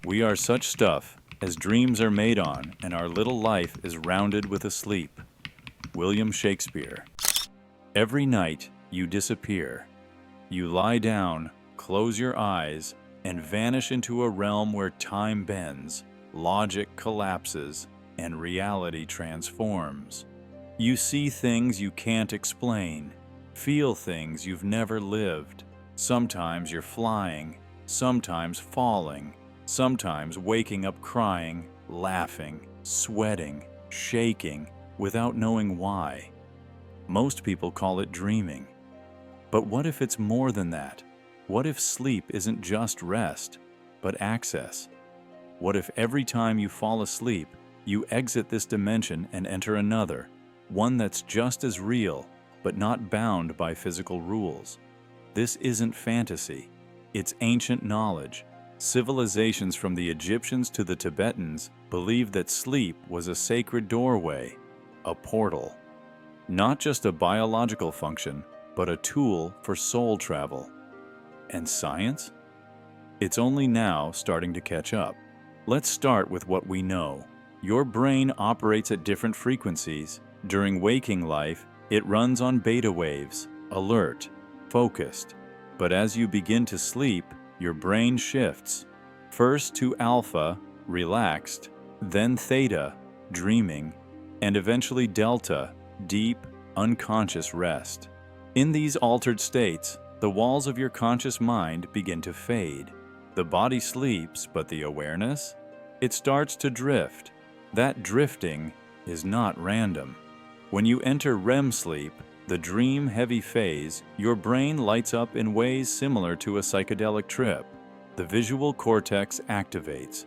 We are such stuff as dreams are made on, and our little life is rounded with a sleep. William Shakespeare. Every night you disappear. You lie down, close your eyes, and vanish into a realm where time bends, logic collapses, and reality transforms. You see things you can't explain, feel things you've never lived. Sometimes you're flying, sometimes falling, sometimes waking up crying, laughing, sweating, shaking, without knowing why. Most people call it dreaming. But what if it's more than that? What if sleep isn't just rest, but access? What if every time you fall asleep, you exit this dimension and enter another, one that's just as real, but not bound by physical rules? This isn't fantasy. It's ancient knowledge. Civilizations from the Egyptians to the Tibetans believed that sleep was a sacred doorway, a portal. Not just a biological function, but a tool for soul travel. And science? It's only now starting to catch up. Let's start with what we know. Your brain operates at different frequencies. During waking life, it runs on beta waves, alert, focused. But as you begin to sleep, your brain shifts. First to alpha, relaxed, then theta, dreaming, and eventually delta, deep, unconscious rest. In these altered states, the walls of your conscious mind begin to fade. The body sleeps, but the awareness? It starts to drift. That drifting is not random. When you enter REM sleep, the dream-heavy phase, your brain lights up in ways similar to a psychedelic trip. The visual cortex activates.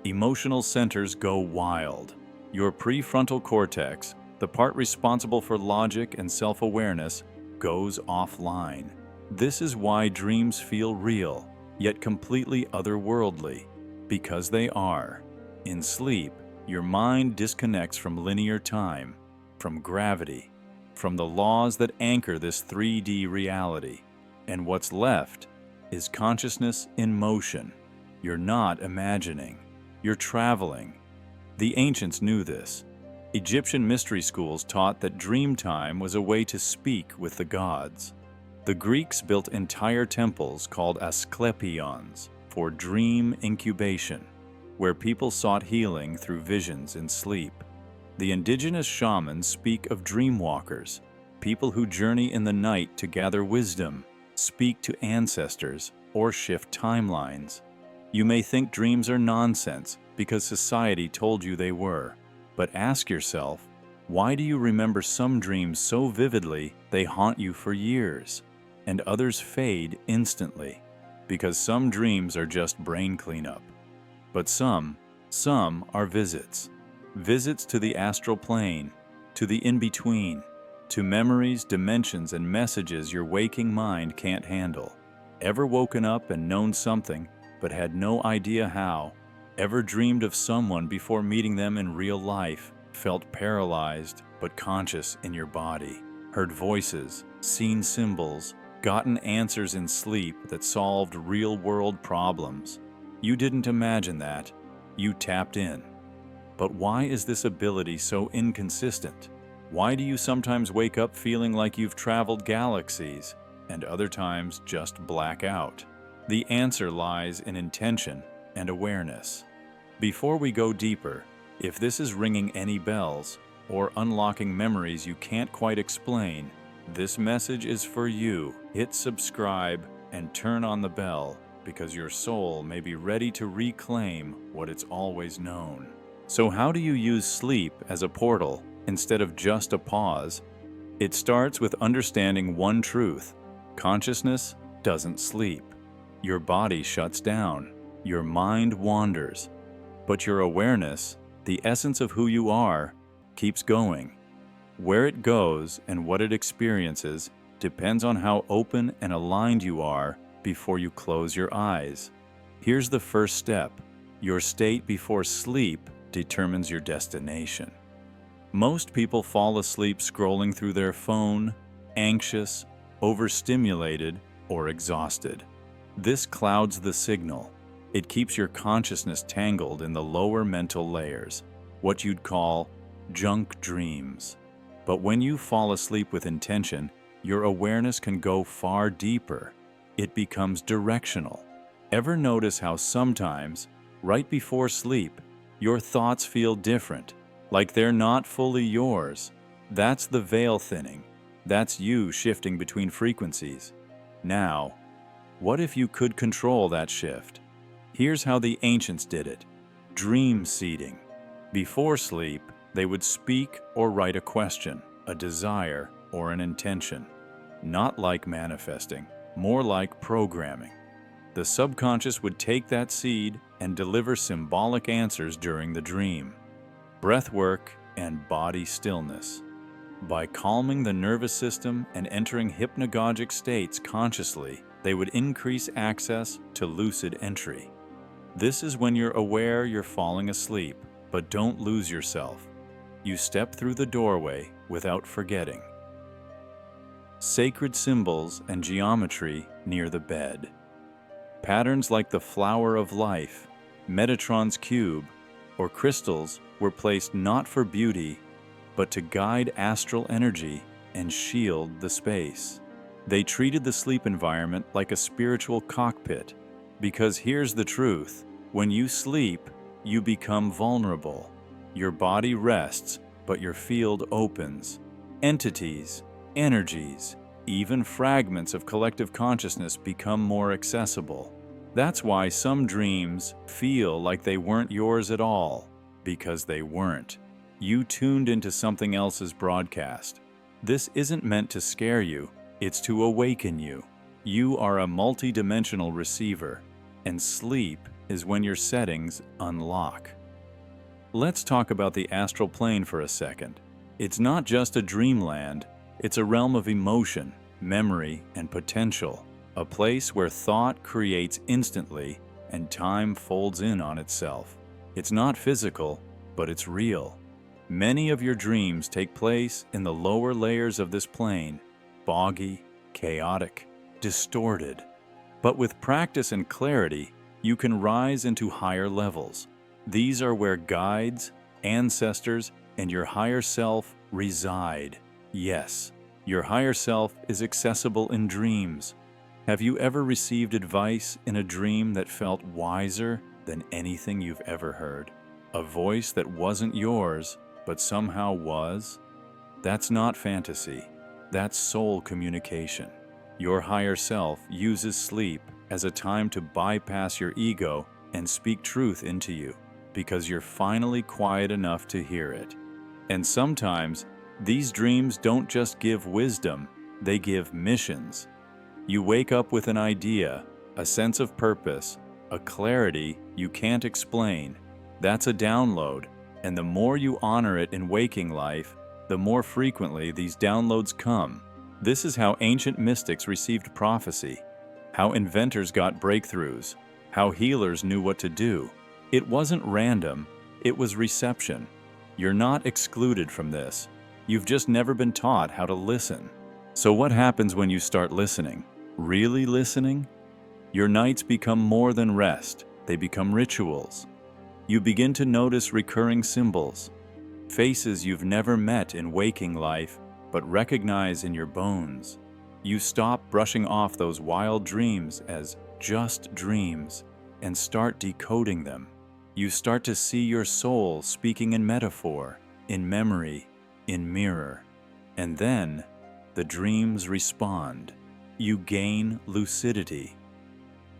Emotional centers go wild. Your prefrontal cortex, the part responsible for logic and self-awareness, goes offline. This is why dreams feel real, yet completely otherworldly. Because they are. In sleep, your mind disconnects from linear time, from gravity, from the laws that anchor this 3D reality. And what's left is consciousness in motion. You're not imagining. You're traveling. The ancients knew this. Egyptian mystery schools taught that dream time was a way to speak with the gods. The Greeks built entire temples called Asclepions for dream incubation, where people sought healing through visions in sleep. The indigenous shamans speak of dreamwalkers, people who journey in the night to gather wisdom, speak to ancestors, or shift timelines. You may think dreams are nonsense because society told you they were, but ask yourself, why do you remember some dreams so vividly they haunt you for years, and others fade instantly? Because some dreams are just brain cleanup. But some are visits. Visits to the astral plane, to the in-between, to memories, dimensions, and messages your waking mind can't handle. Ever woken up and known something, but had no idea how? Ever dreamed of someone before meeting them in real life, felt paralyzed but conscious in your body, heard voices, seen symbols, gotten answers in sleep that solved real-world problems? You didn't imagine that. You tapped in. But why is this ability so inconsistent? Why do you sometimes wake up feeling like you've traveled galaxies, and other times just black out? The answer lies in intention and awareness. Before we go deeper, if this is ringing any bells, or unlocking memories you can't quite explain, this message is for you. Hit subscribe and turn on the bell, because your soul may be ready to reclaim what it's always known. So how do you use sleep as a portal instead of just a pause? It starts with understanding one truth. Consciousness doesn't sleep. Your body shuts down. Your mind wanders. But your awareness, the essence of who you are, keeps going. Where it goes and what it experiences depends on how open and aligned you are before you close your eyes. Here's the first step. Your state before sleep determines your destination. Most people fall asleep scrolling through their phone, anxious, overstimulated, or exhausted. This clouds the signal. It keeps your consciousness tangled in the lower mental layers, what you'd call junk dreams. But when you fall asleep with intention, your awareness can go far deeper. It becomes directional. Ever notice how sometimes, right before sleep, your thoughts feel different, like they're not fully yours? That's the veil thinning. That's you shifting between frequencies. Now, what if you could control that shift? Here's how the ancients did it. Dream seeding. Before sleep, they would speak or write a question, a desire, or an intention. Not like manifesting, more like programming. The subconscious would take that seed and deliver symbolic answers during the dream. Breath work and body stillness. By calming the nervous system and entering hypnagogic states consciously, they would increase access to lucid entry. This is when you're aware you're falling asleep, but don't lose yourself. You step through the doorway without forgetting. Sacred symbols and geometry near the bed. Patterns like the flower of life, Metatron's cube, or crystals were placed not for beauty, but to guide astral energy and shield the space. They treated the sleep environment like a spiritual cockpit, because here's the truth: when you sleep, you become vulnerable. Your body rests, but your field opens. Entities, energies, even fragments of collective consciousness become more accessible. That's why some dreams feel like they weren't yours at all, because they weren't. You tuned into something else's broadcast. This isn't meant to scare you, it's to awaken you. You are a multidimensional receiver, and sleep is when your settings unlock. Let's talk about the astral plane for a second. It's not just a dreamland, it's a realm of emotion, memory, and potential. A place where thought creates instantly and time folds in on itself. It's not physical, but it's real. Many of your dreams take place in the lower layers of this plane, foggy, chaotic, distorted. But with practice and clarity, you can rise into higher levels. These are where guides, ancestors, and your higher self reside. Yes, your higher self is accessible in dreams. Have you ever received advice in a dream that felt wiser than anything you've ever heard? A voice that wasn't yours, but somehow was? That's not fantasy. That's soul communication. Your higher self uses sleep as a time to bypass your ego and speak truth into you, because you're finally quiet enough to hear it. And sometimes, these dreams don't just give wisdom, they give missions. You wake up with an idea, a sense of purpose, a clarity you can't explain. That's a download, and the more you honor it in waking life, the more frequently these downloads come. This is how ancient mystics received prophecy, how inventors got breakthroughs, how healers knew what to do. It wasn't random, it was reception. You're not excluded from this. You've just never been taught how to listen. So what happens when you start listening? Really listening? Your nights become more than rest. They become rituals. You begin to notice recurring symbols, faces you've never met in waking life, but recognize in your bones. You stop brushing off those wild dreams as just dreams and start decoding them. You start to see your soul speaking in metaphor, in memory, in mirror. And then the dreams respond. You gain lucidity.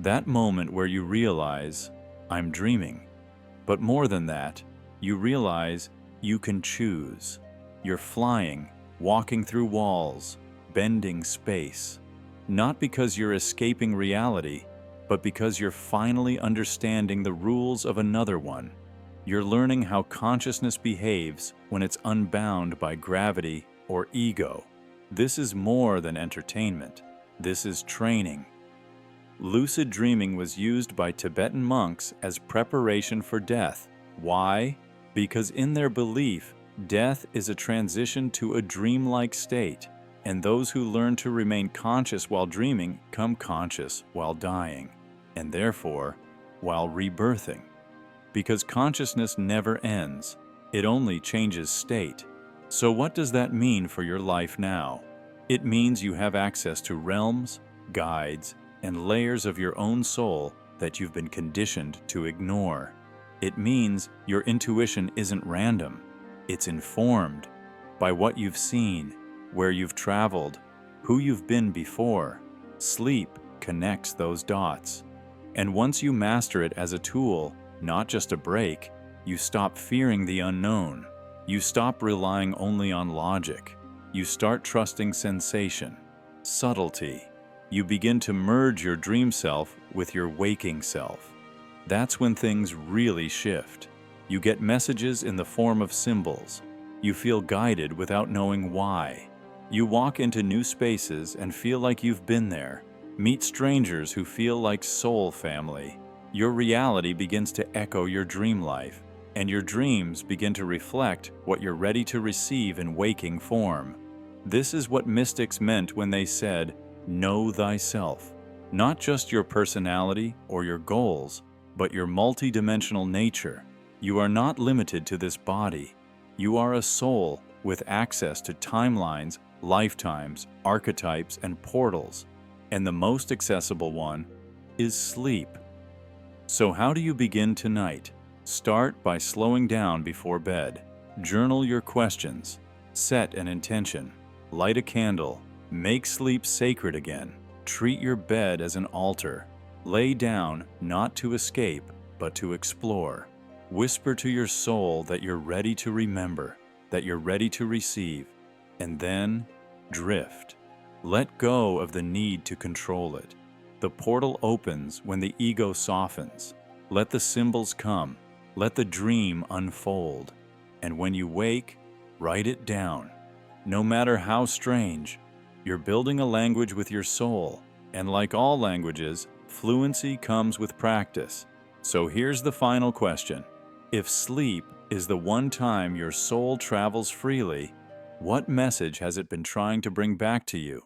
That moment where you realize, I'm dreaming. But more than that, you realize you can choose. You're flying, walking through walls, bending space. Not because you're escaping reality, but because you're finally understanding the rules of another one. You're learning how consciousness behaves when it's unbound by gravity or ego. This is more than entertainment. This is training. Lucid dreaming was used by Tibetan monks as preparation for death. Why? Because in their belief, death is a transition to a dreamlike state, and those who learn to remain conscious while dreaming come conscious while dying. And therefore, while rebirthing. Because consciousness never ends, it only changes state. So what does that mean for your life now? It means you have access to realms, guides, and layers of your own soul that you've been conditioned to ignore. It means your intuition isn't random. It's informed by what you've seen, where you've traveled, who you've been before. Sleep connects those dots. And once you master it as a tool, not just a break, you stop fearing the unknown. You stop relying only on logic. You start trusting sensation, subtlety. You begin to merge your dream self with your waking self. That's when things really shift. You get messages in the form of symbols. You feel guided without knowing why. You walk into new spaces and feel like you've been there. Meet strangers who feel like soul family. Your reality begins to echo your dream life, and your dreams begin to reflect what you're ready to receive in waking form. This is what mystics meant when they said, "Know thyself." Not just your personality or your goals, but your multidimensional nature. You are not limited to this body. You are a soul with access to timelines, lifetimes, archetypes, and portals. And the most accessible one is sleep. So how do you begin tonight? Start by slowing down before bed. Journal your questions. Set an intention. Light a candle. Make sleep sacred again. Treat your bed as an altar. Lay down not to escape, but to explore. Whisper to your soul that you're ready to remember, that you're ready to receive, and then drift. Let go of the need to control it. The portal opens when the ego softens. Let the symbols come. Let the dream unfold. And when you wake, write it down. No matter how strange, you're building a language with your soul. And like all languages, fluency comes with practice. So here's the final question. If sleep is the one time your soul travels freely, what message has it been trying to bring back to you?